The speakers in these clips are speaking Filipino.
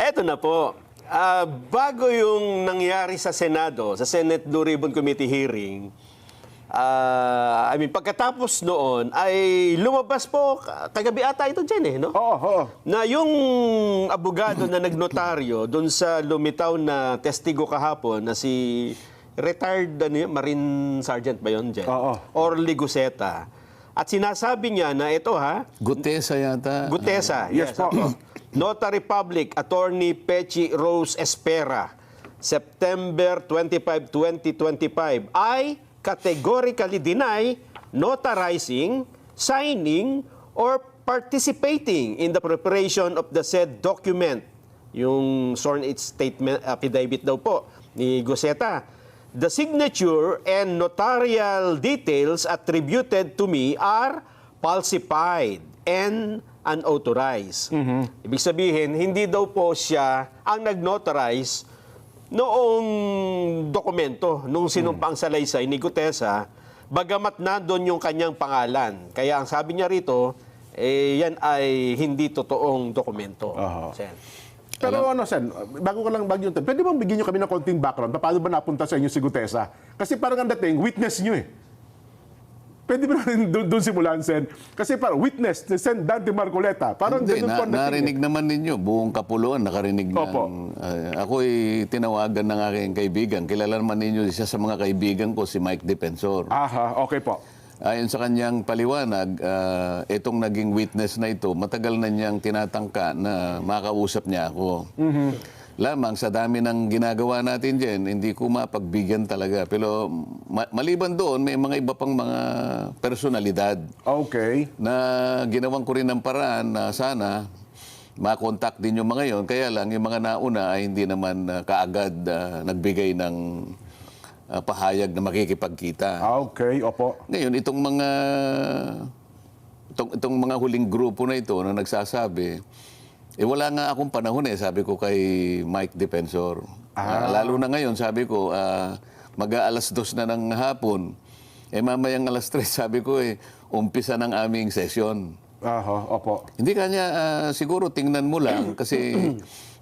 Eto na po. Bago yung nangyari sa Senado, sa Senate Blue Ribbon Committee hearing, pagkatapos noon ay lumabas po, kagabi ata ito dyan no? Oo. Na yung abogado na nagnotaryo doon sa lumitaw na testigo kahapon na si retired Marine Sergeant ba yun dyan? Oo. Orly Guseta. At sinasabi niya na ito Gutesa yata. Gutesa. Yes po. Notary Public Attorney Pechi Rose Espera, September 25, 2025, ay categorically deny notarizing, signing, or participating in the preparation of the said document. Yung sworn statement affidavit daw po ni Guseta. The signature and notarial details attributed to me are falsified and unauthorized. Ibig sabihin, hindi daw po siya ang nag-notarize noong dokumento, nung sinumpang salaysay ni Gutesa, bagamat nandun yung kanyang pangalan. Kaya ang sabi niya rito, yan ay hindi totoong dokumento. Sen. Pero Sen, bago yun, pwede bang bigyan nyo kami ng konting background? Paano ba napunta sa inyo si Gutesa? Kasi parang ang dating, witness nyo Pwede ba natin doon simulan, Sen? Kasi parang witness, Sen Dante Marcoleta. Parang Hindi, ganun po ang dating. narinig naman ninyo, buong Kapuluan nakarinig Opo. ng... ako'y tinawagan ng aking kaibigan. Kilala naman ninyo isa sa mga kaibigan ko, si Mike Defensor. Okay po. Ayon sa kanyang paliwanag, itong naging witness na ito, matagal na niyang tinatangka na makausap niya ako. Lamang sa dami ng ginagawa natin dyan, hindi ko mapagbigyan talaga. Pero maliban doon, may mga iba pang mga personalidad Okay. na ginawang ko rin ng paraan na sana makontak din yung mga yon. Kaya lang, yung mga nauna ay hindi naman kaagad nagbigay ng pahayag na makikipagkita. Okay, opo. Ngayon, itong mga huling grupo na ito na nagsasabi, wala nga akong panahon sabi ko kay Mike Defensor. Lalo na ngayon, sabi ko, mag-aalas 2 na ng hapon. Mamayang alas 3, sabi ko, umpisa ng aming session. Opo. Hindi kanya, siguro tingnan mo lang kasi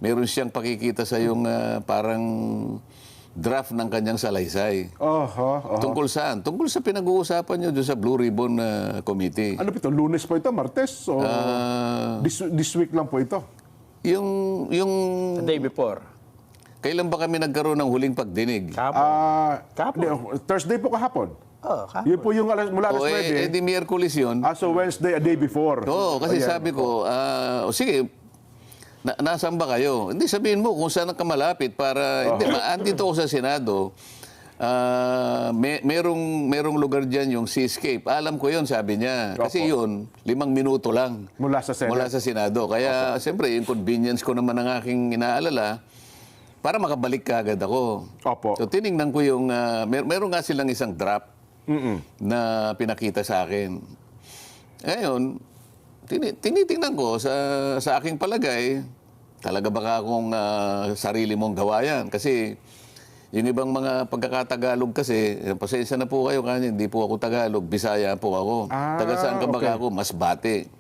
meron siyang pakikita sa yung parang draft ng kanyang salaysay. Tungkol saan? Tungkol sa pinag-uusapan nyo doon sa Blue Ribbon Committee. Ano po ito? Lunes po ito? Martes? O this week lang po ito? Yung The day before. kailan ba kami nagkaroon ng huling pagdinig? Kahapon. Thursday po kahapon. Yun po yung mula alas 9. Di Miyerkules yun. So Wednesday, a day before. Oo, kasi sabi ko, sige, nasaan ba kayo? Hindi, sabihin mo kung saan ka malapit para... Hindi, andito ako sa Senado. Merong lugar dyan yung Seascape. Alam ko yun, sabi niya. Kasi yun, 5 minuto lang. Mula sa Senate. Mula sa Senado. Kaya, siyempre, yung convenience ko naman ang aking inaalala para makabalik ka agad ako. Opo. So, tinignan ko yung... meron nga silang isang draft na pinakita sa akin. Ngayon, tinitingnan ko sa aking palagay, talaga baka akong sarili mong gawa yan. Kasi yung ibang mga pagkakatagalog kasi, pasensya na po kayo kanya, hindi po ako Tagalog, Bisaya po ako. Taga saan ka baka ako? Masbate.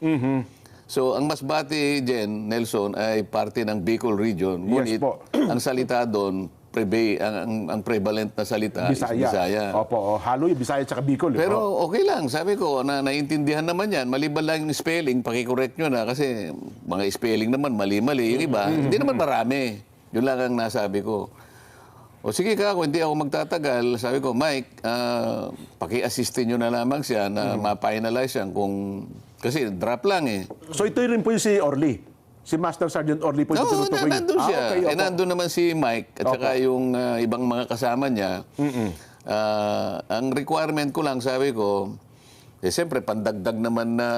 So, ang Masbate, Jen, Nelson, ay parte ng Bicol Region. Ngunit, po. ang salita doon, ang prevalent na salita is Bisaya. Opo, halo yung Bisaya at Bicol. Pero okay lang, sabi ko, naiintindihan naman yan. Maliban lang yung spelling, pakicorrect nyo na kasi mga spelling naman, mali-mali. Yung iba, hindi naman marami. Yun lang ang nasabi ko. O sige ka, kung hindi ako magtatagal, sabi ko, Mike, paki-assistin nyo na lamang siya na ma-finalize yan kasi drop lang So ito rin po yung si Orly. Si Master Sergeant Orly po yung tinutukoy. Nandun siya. Okay, Nandun naman si Mike at saka yung ibang mga kasama niya. Ang requirement ko lang, sabi ko, siyempre, pandagdag naman na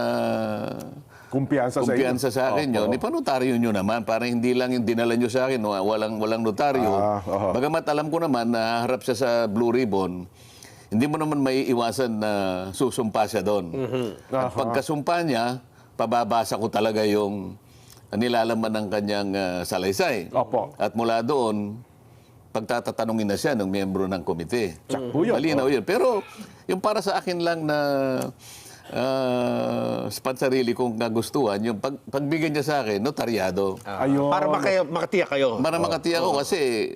kumpiyansa sa akin yun. Ipanotaryo nyo naman para hindi lang yung dinala nyo sa akin, walang notaryo. Bagamat alam ko naman na harap siya sa Blue Ribbon, hindi mo naman may iwasan na susumpa siya doon. At pagkasumpa niya, pababasa ko talaga yung nilalaman ng kanyang salaysay. Opo. At mula doon, pagtatatanungin na siya ng miyembro ng komite. Malinaw yun. Pero yung para sa akin lang na sa pansarili kong kagustuhan, yung pagbigyan niya sa akin, notaryado. Ayun. Para makatiyak kayo. Para makatiyak ko kasi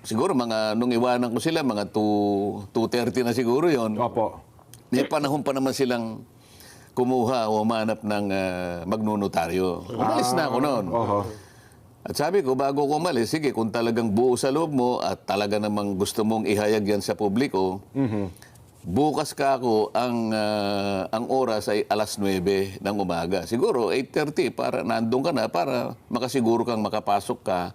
siguro nung iwanan ko sila, mga 2:30 na siguro yon. Opo. May panahon pa naman silang kumuha o humanap ng magnonotaryo. Umalis na ako noon. Oho. At sabi ko, bago ko umalis, sige, kung talagang buo sa loob mo at talaga namang gusto mong ihayag yan sa publiko, bukas ka ako, ang oras ay 9:00 ng umaga. Siguro 8:30 para nandun ka na para makasiguro kang makapasok ka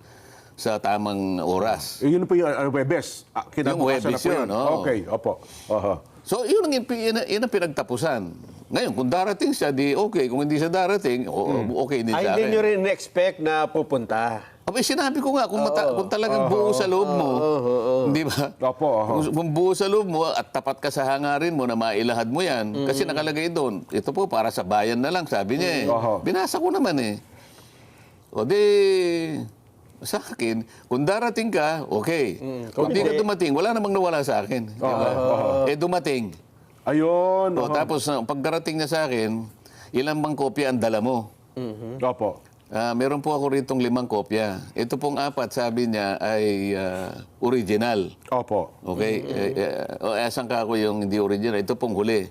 sa tamang oras. Yun po yung Webes. Yung Webes yun, oo. Okay, opo. Oho. So, yun ang pinagtapusan. Ngayon, kung darating siya, di okay. Kung hindi siya darating, okay din Ay, sa hindi akin. nyo rin expect na pupunta. Abay, sinabi ko nga, kung talagang buo sa loob mo, di ba? Opo, oho. Kung buo sa loob mo at tapat ka sa hangarin mo na mailahad mo yan, kasi nakalagay doon, ito po para sa bayan na lang, sabi niya eh. Oho. Binasa ko naman eh. O di, sa akin, kung darating ka, okay. Kung hindi ka dumating, wala namang nawala sa akin. Di ba? Eh, dumating. Ayun. O, oho. tapos, pagdarating niya sa akin, ilang bang kopya ang dala mo? Opo. Meron po ako ritong 5 kopya. Ito pong 4, sabi niya, ay original. Opo. Okay? Asan ka ako yung hindi original? Ito pong huli.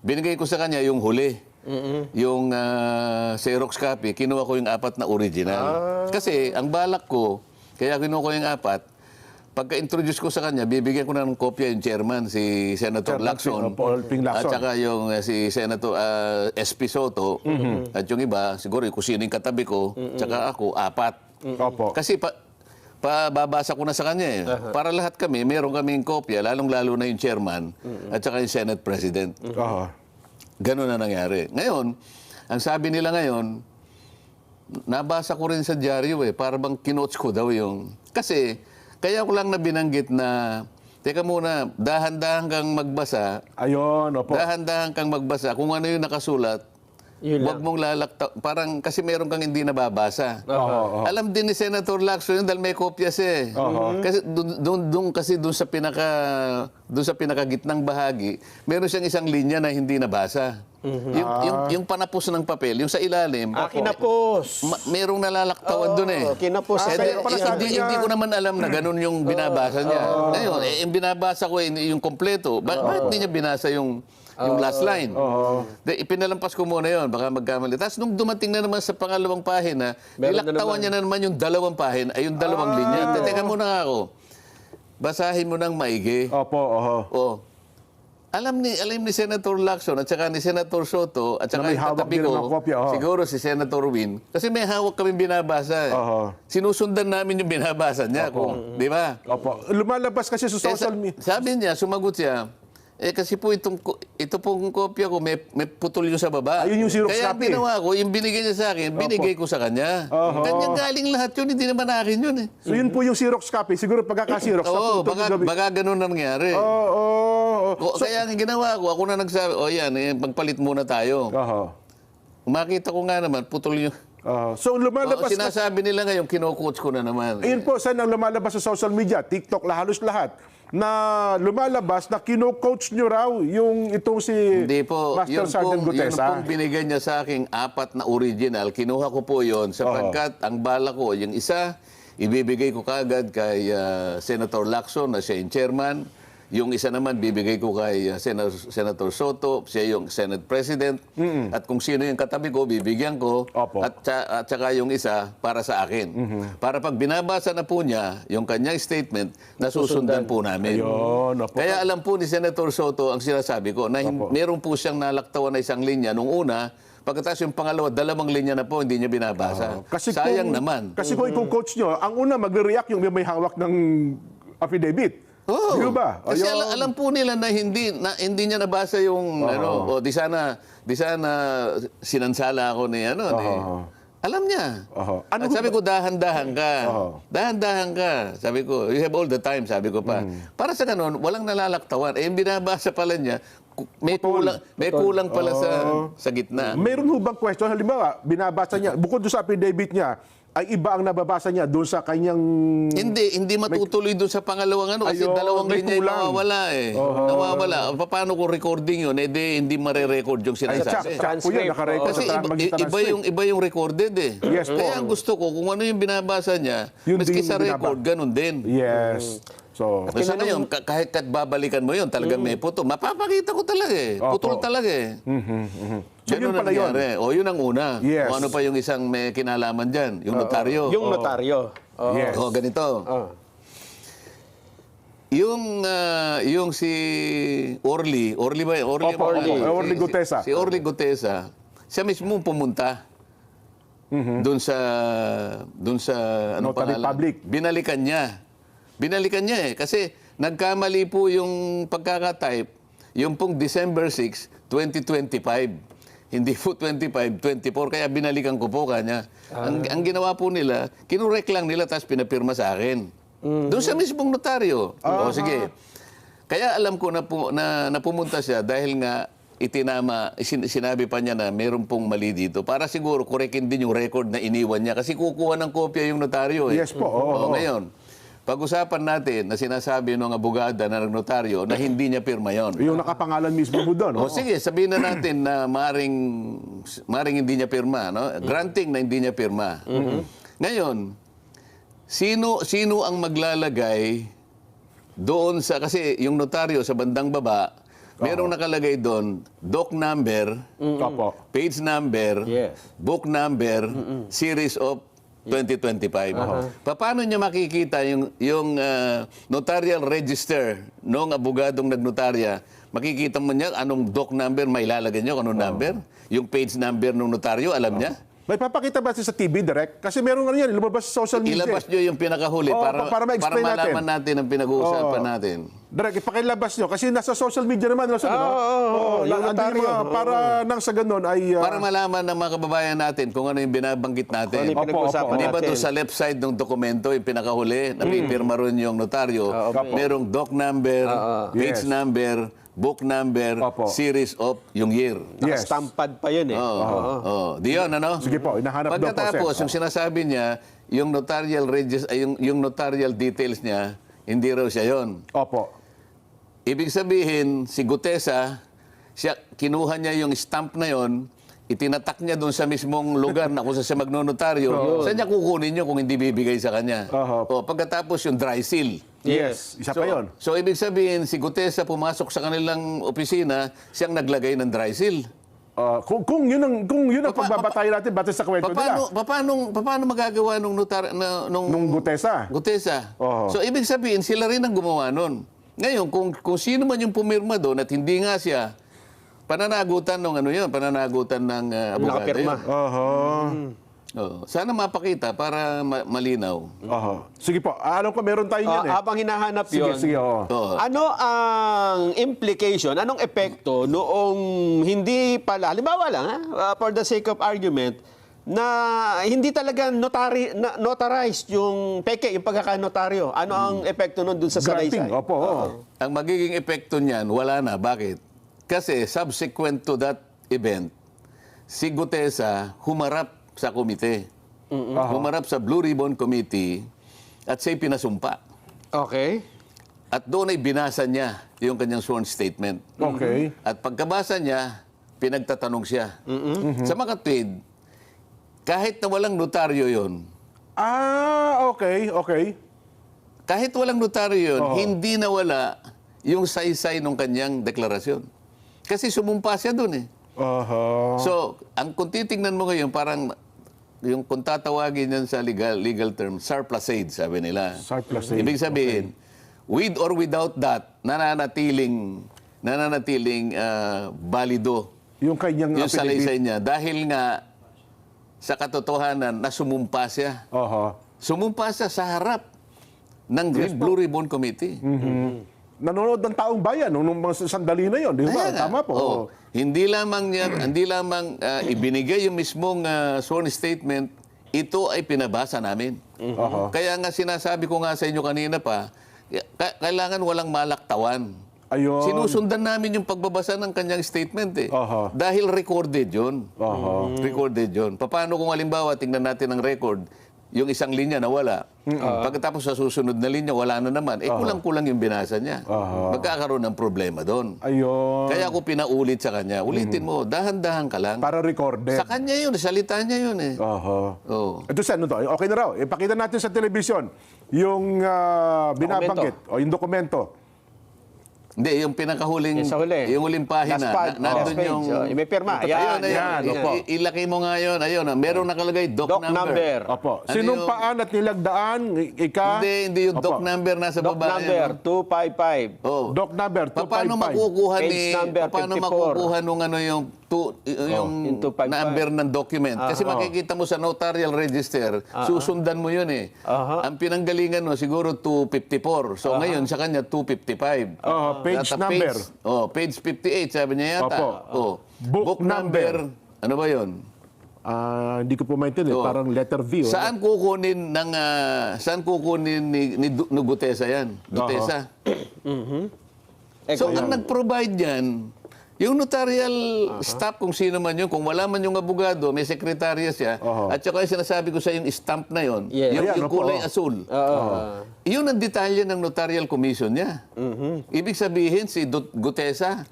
Binigay ko sa kanya yung huli. Yung Xerox copy, kinuha ko yung 4 na original. Kasi ang balak ko, kaya kinuha ko yung 4, pagka-introduce ko sa kanya, bibigyan ko na ng kopya yung chairman, si Senator Lacson. Paul Ping Lacson. At saka yung si Senator SP Soto. At yung iba, siguro kung sino yung katabi ko, tsaka ako, 4. Opo. Kasi babasa ko na sa kanya eh. Para lahat kami, meron kaming kopya, lalong-lalo na yung chairman at saka yung Senate President. Oho. Ganun na nangyari. Ngayon, ang sabi nila ngayon, nabasa ko rin sa dyaryo eh, para bang kinotes ko daw yung... Kasi, kaya ko lang na binanggit na, teka muna, dahan-dahan kang magbasa, Ayun, opo. dahan-dahan kang magbasa, kung ano yung nakasulat, Yun huwag mong lalakta, parang kasi meron kang hindi nababasa. Oho. Alam din ni Senator Lacson yun dahil may kopya siya eh. Kasi doon sa pinakagitnang bahagi, meron siyang isang linya na hindi nabasa. Yung panapos ng papel, yung sa ilalim, Kinapos. merong nalalaktawan doon eh. Kinapos. kaya pala sabi niya- Hindi ko naman alam na ganun yung binabasa niya. Ngayon, yung binabasa ko yung kompleto, bakit hindi niya binasa yung last line? Ipinalampas ko muna yun, baka magkamali. Tapos nung dumating na naman sa pangalawang pahina, Meron na nilaktawan niya na naman yung 2 pahina, ay yung 2 linya. Teka muna nga ako. Basahin mo ng maigi. Opo, oho. Oh. Alam ni Senator Lacson at saka ni Senator Soto at saka Na may yung hawak katabi din ko, ng kopya, siguro si Senator Win, kasi may hawak kami binabasa. Eh. Oho. Sinusundan namin yung binabasa niya, di ba? Opo. Lumalabas kasi sa social media. Sabi niya, sumagot siya, kasi po ito pong kopya ko, may putol yung sa baba. Ayun yung Xerox Kaya copy. ginawa ko, yung binigay niya sa akin, binigay ko sa kanya. Kanyang galing lahat yun, hindi naman akin yun eh. So yun po yung Xerox copy. Siguro pagkaka-Xerox. Oo, naputol yung gabi. baka ganun na nangyari. Oo. Kaya ang ginawa ko, ako na nagsabi, yan, magpalit muna tayo. Oho. Makita ko nga naman, putol yung... So lumalabas na. sinasabi nila ngayon, kino-coach ko na naman. Ayun po, saan ang lumalabas sa social media? TikTok, halos lahat. Na lumalabas na kino-coach nyo raw yung itong si Hindi po, Master Sergeant yun Gutesa. pong binigay niya sa aking 4 na original, kinuha ko po yon sapagkat ang bala ko, yung isa, ibibigay ko kagad kay Senator Lacson na siya yung chairman. Yung isa naman, bibigay ko kay Senator Soto, siya yung Senate President. At kung sino yung katabi ko, bibigyan ko. Opo. At saka yung isa, para sa akin. Para pag binabasa na po niya, yung kanyang statement, nasusundan po namin. Ayun, opo. Kaya alam po ni Senator Soto ang sinasabi ko, na meron po siyang nalaktawan na isang linya nung una, pagkatapos yung pangalawa, 2 linya na po, hindi niya binabasa. Sayang naman. Kasi kung i-coach nyo, ang una magre-react yung may hawak ng affidavit. Oo. Di ba? Kasi Ayun. alam po nila na hindi niya nabasa yung di sana sinansala ako ni alam niya. Ano At sabi ko, dahan-dahan ka. Dahan-dahan ka. Sabi ko, you have all the time, sabi ko pa. Para sa ganun, walang nalalaktawan. Yung binabasa pala niya, may kulang pala sa gitna. Meron ho bang question? Halimbawa, binabasa niya, bukod doon sa affidavit niya, ay iba ang nababasa niya doon sa kanyang... Hindi matutuloy doon sa pangalawang ano kasi Ayun, dalawang may linya yung kulang. nawawala eh. Nawawala. Paano kung recording yun? Hindi mare-record yung Ay, sinasabi. tsak po yan, nakarecord Kasi sa magitan ng script. iba yung recorded eh. Yes po. Kaya ang gusto ko, kung ano yung binabasa niya, Yun maski din sa yung record, ganun din. Yes. So, Basta ngayon, kahit babalikan mo yun, talagang may puto. Mapapakita ko talaga eh. Putol Opo. talaga eh. So, yun Ganun ang pala yun. nangyari. O yun ang una. Yes. O ano pa yung isang may kinalaman dyan? Yung notaryo. Yung notaryo. Oh. yes. O ganito. Oh. Yung si Orly ba? Orly, Opo, Orly Gutesa. Si Orly Gutesa, siya mismo pumunta doon sa ano Notary pangalan? public. Binalikan niya eh kasi nagkamali po yung pagkakatype yung pong December 6, 2025. Hindi po 25, 24 kaya binalikan ko po kanya. Ang ginawa po nila, kinurek lang nila tapos pinapirma sa akin. Doon sa mismong notaryo. O sige. Kaya alam ko na pumunta siya dahil nga sinabi pa niya na meron pong mali dito. Para siguro korekin din yung record na iniwan niya. Kasi kukuha ng kopya yung notaryo eh. Yes po, oo. Ngayon, pag-usapan natin na sinasabi ng abogada na notaryo na hindi niya pirma yon. Yung nakapangalan mismo mo doon. O sige, sabihin na natin na maring hindi niya pirma. No? Granting na hindi niya pirma. Ngayon, sino ang maglalagay doon sa... Kasi yung notaryo sa bandang baba, merong nakalagay doon, doc number, Opo. page number, Yes. book number, series of 2025. Paano niya makikita yung notarial register ng abogadong nagnotarya? Makikita mo niya anong doc number may ilalagay niyo, anong number? Yung page number ng notaryo, alam niya? May papakita ba siya sa TV direct? Kasi meron nga yan, lumabas sa social media. Ilabas niyo yung pinakahuli Oo, para ma-explain malaman natin ang pinag-uusapan natin. Direct, ipakilabas nyo. Kasi nasa social media naman. Nasa, Oo, yung notaryo. Para nang sa ganun ay... Para malaman ng mga kababayan natin kung ano yung binabanggit natin. Ano yung pinag-uusapan Di ba natin? doon sa left side ng dokumento, yung pinakahuli, napipirma ron yung notaryo, merong doc number, page Yes. number, book number, Opo. series of yung year. Yes. Nakastampad pa yun eh. Oo. Di yun, ano? Sige po, hinahanap daw po, Pagkatapos, sir. yung sinasabi niya, yung notarial details niya, hindi raw siya yon. Opo. Ibig sabihin, si Gutesa, kinuha niya yung stamp na yon, itinatak niya doon sa mismong lugar na kung saan siya magnonotaryo. Saan niya kukunin niyo kung hindi bibigay sa kanya? O, pagkatapos yung dry seal. Yes. Isa pa yun. So, ibig sabihin, si Gutesa pumasok sa kanilang opisina, siyang naglagay ng dry seal. Kung yun ang pagbabatay natin batay sa kwento nila. Paano magagawa nung Nung Gutesa. Gutesa? Oo. So, ibig sabihin, sila rin ang gumawa nun. Ngayon, kung sino man yung pumirma doon at hindi nga siya, pananagutan ng pananagutan ng abogado Nakapirma. yun. Oo. Sana mapakita para malinaw. Sige po. Alam ko meron tayo yan eh. Habang hinahanap yun, Sige, oo. Oo. ano ang implication, anong epekto noong hindi pala, halimbawa lang, for the sake of argument, na hindi talaga notarized yung peke, yung pagkakanotaryo. Ano ang epekto nun dun sa salaysay? Granting. Opo. oo. Ang magiging epekto niyan, wala na. Bakit? Kasi subsequent to that event, si Gutesa humarap sa komite. Humarap sa Blue Ribbon Committee at siya'y pinasumpa. Okay. At doon ay binasa niya yung kanyang sworn statement. Okay. At pagkabasa niya, pinagtatanong siya. Sa mga tweed, kahit na walang notaryo yon, Okay. kahit walang notaryo yon, hindi nawala yung saysay ng kanyang deklarasyon. Kasi sumumpa siya doon eh. So, kung titingnan mo ngayon, parang yung kung tatawagin yan sa legal term, surplusage, sabi nila. Surplusage, Ibig sabihin, with or without that, nananatiling balido Yung kanyang yung affidavit. salaysay niya. Dahil nga, sa katotohanan, na sumumpa siya. Sumumpa siya sa harap ng Blue Ribbon Committee. Nanonood ng taong bayan nung mga sandali na yon, di ba? Kaya nga. Tama po. Oo. Hindi lamang ibinigay yung mismong sworn statement, ito ay pinabasa namin. Kaya nga sinasabi ko nga sa inyo kanina pa, kailangan walang malaktawan. Ayun. Sinusundan namin yung pagbabasa ng kanyang statement eh. Dahil recorded yun. Recorded yun. Paano kung halimbawa, tingnan natin ang record, yung isang linya nawala. Pagkatapos sa susunod na linya, wala na naman. Kulang-kulang yung binasa niya. Magkakaroon ng problema doon. Ayun. Kaya ako pinaulit sa kanya, ulitin mo, dahan-dahan ka lang. Para recorded. Sa kanya yun, salita niya yun eh. Oh. Ito sa ano to? Okay na raw. Ipakita natin sa telebisyon yung binabanggit o yung dokumento. Hindi, yung pinakahuling, Yung sa huli. yung huling pahina, Last page. nandun Last page. yung... Oh, may pirma. Ayun, Yan, opo. ilaki mo nga yun. Ayun, merong nakalagay, doc, Doc number. Opo. Ano Sinumpaan at nilagdaan, Hindi yung Opo. doc number nasa Doc baba. number yan. 255. Oh. Doc number 255. Paano makukuha Page ni number paano 54. makukuha nung ano yung yung 255. number ng document? Kasi makikita mo sa notarial register, susundan mo yun eh. Ang pinanggalingan mo siguro 254. So ngayon sa kanya 255. Page At number. Page 58 sabi niya yata. Opo. Oh. Book number. Ano ba 'yon? Hindi ko po maintindihan. Oo. Parang letter V. Saan kukunin ni Gutesa yan? Gutesa. So, ang nag-provide yan, yung notarial staff, kung sino man yun, kung wala man yung abogado, may sekretarya siya, at saka yung sinasabi ko sa yung stamp na yun, Yes. yung, Ayan, yung opo. kulay asul. Yun ang detalye ng notarial commission niya. Ibig sabihin, si Gutesa,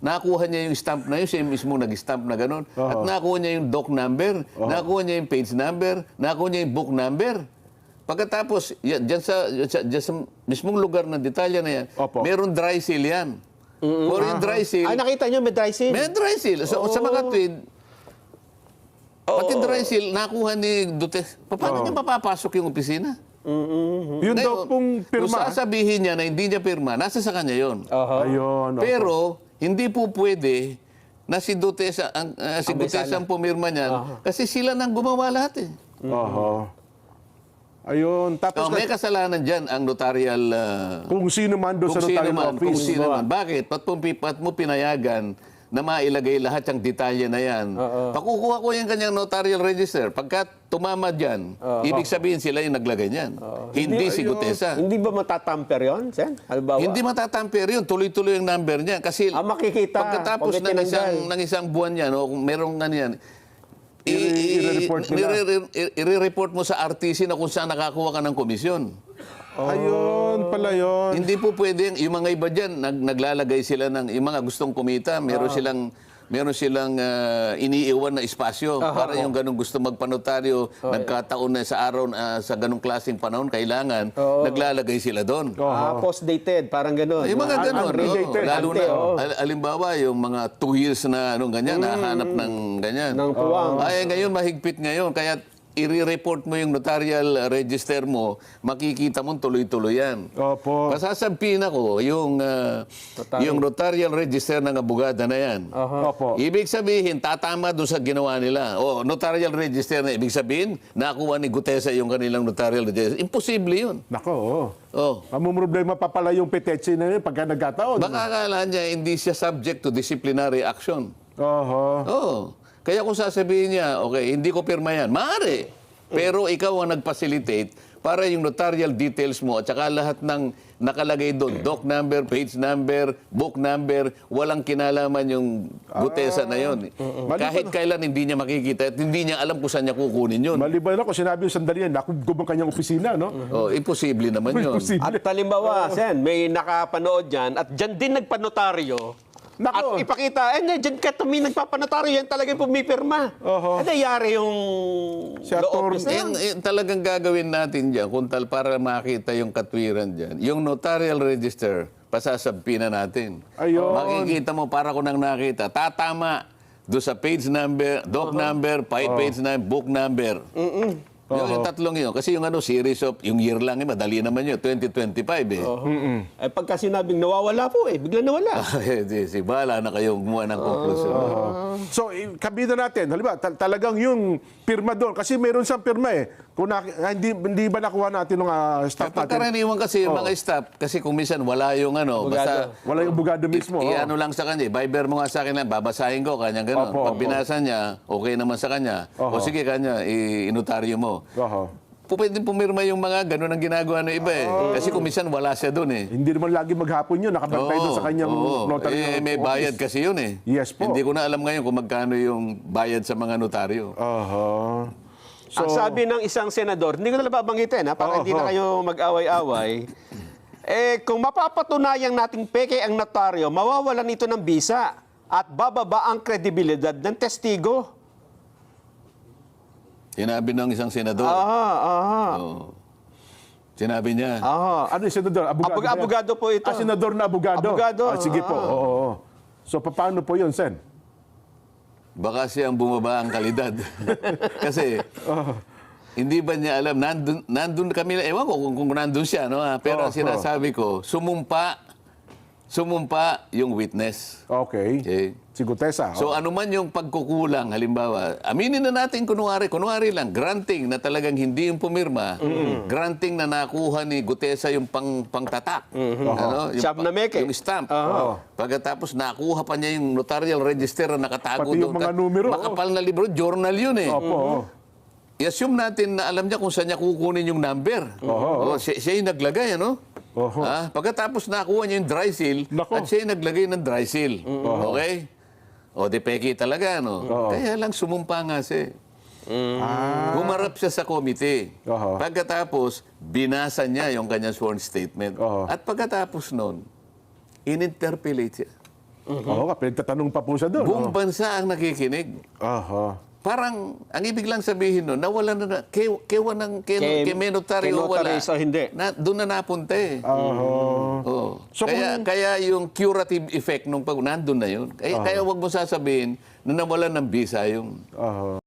nakuha niya yung stamp na yun, siya mismo nag-stamp na gano'n. At nakuha niya yung doc number, nakuha niya yung page number, nakuha niya yung book number. Pagkatapos, dyan sa mismong lugar ng detalye na yan, Opo. meron dry seal yan. Or yung dry seal, Ay, nakita nyo, may dry seal. may dry seal. So, sa mga tweet, pati dry seal, nakuha ni Duterte. Paano niya mapapasok yung opisina? Yun daw pong Kung pirma. sasabihin niya na hindi niya pirma, nasa sa kanya yun. Ayun. opo. Pero, hindi po pwede na si Duterte ang pumirma niyan kasi sila nang gumawa lahat eh. Ayun. Tapos May kasalanan dyan ang notarial kung sino man doon sa kung sino notarial man, office. kung sino man. Bakit? Pat mo pinayagan na mailagay lahat yung detalye na yan. Pakukuha ko yung kanyang notarial register. Pagka tumama dyan, ibig sabihin sila yung naglagay niyan. Hindi si Gutesa. Hindi ba matatamper yun, Sen? Halimbawa? Hindi matatamper yun. Tuloy-tuloy yung number niya. Kasi Makikita. pagkatapos pag tinanggal. ng isang buwan yan, o kung merong ano yan, I-report nila. i-report mo sa RTC na kung saan nakakuha ka ng komisyon. Ayun pala yun. Hindi po pwede, yung mga iba dyan, naglalagay sila ng, yung mga gustong kumita, meron silang iniiwan na espasyo para yung ganong gusto magpanotaryo, nagkataon na sa araw, sa ganong klaseng panahon, kailangan, naglalagay sila doon. Post-dated, parang gano'n. Yung mga ganon, Unrelated. lalo na, alimbawa, yung mga 2 years na anong ganyan, nahanap ng ganyan. Ng puwang. Ay, ngayon, mahigpit ngayon, kaya i-report mo yung notarial register mo, makikita mo tuloy-tuloy yan. Opo. Pasasabihin ako, yung notarial register ng abogada na yan. Opo. Ibig sabihin, tatama doon sa ginawa nila. O, notarial register na ibig sabihin, nakuha ni Gutesa yung kanilang notarial register. Imposible yun. Nako, oo. Oh. Mamumroblema pa pala yung peteche na yun pagka nagkataon. Baka akala niya hindi siya subject to disciplinary action. Oho. Oo. Kaya kung sasabihin niya, okay, hindi ko pirma yan, maaari. Pero ikaw ang nag-facilitate para yung notarial details mo at saka lahat ng nakalagay doon, doc number, page number, book number, walang kinalaman yung Gutesa na yun. Kahit kailan hindi niya makikita at hindi niya alam kung saan niya kukunin yun. Maliban ako, sinabi yung sandali yan, nakugub ang kanyang opisina, no? Oh, imposible naman yun. Imposible. At halimbawa, Sen, may nakapanood dyan at dyan din nagpanotaryo. Nako. At ipakita, dyan ka tumi nagpapanotaryo, yan talaga yung pumipirma. Yari yung Si loob Atty. niya. Talagang gagawin natin dyan para makita yung katwiran dyan. Yung notarial register, pasasabpina natin. Ayun. Makikita mo, para ko nang nakita, tatama doon sa page number, doc number, page number, book number. Yung tatlong yun. Kasi yung series of, yung year lang, madali naman yun, 2025 eh. Ay pagka sinabing nawawala po bigla nawala. Si Bala na kayong gumawa ng conclusion. So, kabida natin, halimbawa, talagang yung pirma doon, kasi meron siyang pirma eh. Kung hindi ba nakuha natin ng staff natin? Pagkaraniwan kasi yung mga staff, kasi kung minsan wala yung basta Wala yung bugado mismo. i-ano lang sa kanya, Viber mo nga sa akin lang, babasahin ko, kanyang gano'n. Opo, Pag binasa niya, okay naman sa kanya. O sige kanya, inotaryo mo. Oho. Pwede pumirma yung mga gano'n ang ginagawa ng iba eh. Kasi kung minsan wala siya doon eh. Hindi naman lagi maghapon yun, nakabantay doon sa kanyang notary. May bayad kasi yun eh. Yes po. Hindi ko na alam ngayon kung magkano yung bayad sa mga notaryo. Oho. So, Ang sabi ng isang senador, hindi ko na babanggitin, para hindi na kayo mag-away-away, kung mapapatunayang nating peke ang notaryo, mawawalan ito ng bisa at bababa ang kredibilidad ng testigo. Sinabi ng isang senador. Oo. Sinabi niya. ano yung senador? Abogado, ba yan? Abogado po ito. Senador na abogado? Abogado, Sige po, oo. So, paano po yun, Sen? Baka siyang bumaba ang kalidad. Kasi, hindi ba niya alam, nandun kami, ewan ko kung nandun siya, no? Pero ang sinasabi ko, sumumpa yung witness. Okay. Okay? Si Gutesa. So ano man yung pagkukulang, halimbawa, aminin na natin kunwari lang, granting na talagang hindi yung pumirma, granting na nakuha ni Gutesa yung pangtatak. Ano? Yung, Stamp na meke. Yung stamp. Pagkatapos nakuha pa niya yung notarial register na nakatago Pati yung doon. mga numero. Makapal na libro, journal yun eh. Opo. I-assume natin na alam niya kung saan niya kukunin yung number. Siya yung naglagay, ano? Pagkatapos nakuha niya yung dry seal, Nako. at siya yung naglagay ng dry seal. Okay? O, di peki talaga, no? Kaya lang sumumpa nga siya. Humarap siya sa komite. Pagkatapos, binasa niya yung kanyang sworn statement. At pagkatapos nun, in-interpellate siya. Oo, pinagtatanong pa po siya doon. Buong bansa ang nakikinig. Parang, ang ibig lang sabihin nun, nawala na, kay Menotaryo wala. Kay Notaryo, hindi. Doon na napunta eh. Oo. So kaya yung curative effect nung pag nandun na yun. Kaya wag mo sasabihin na nawalan ng visa yung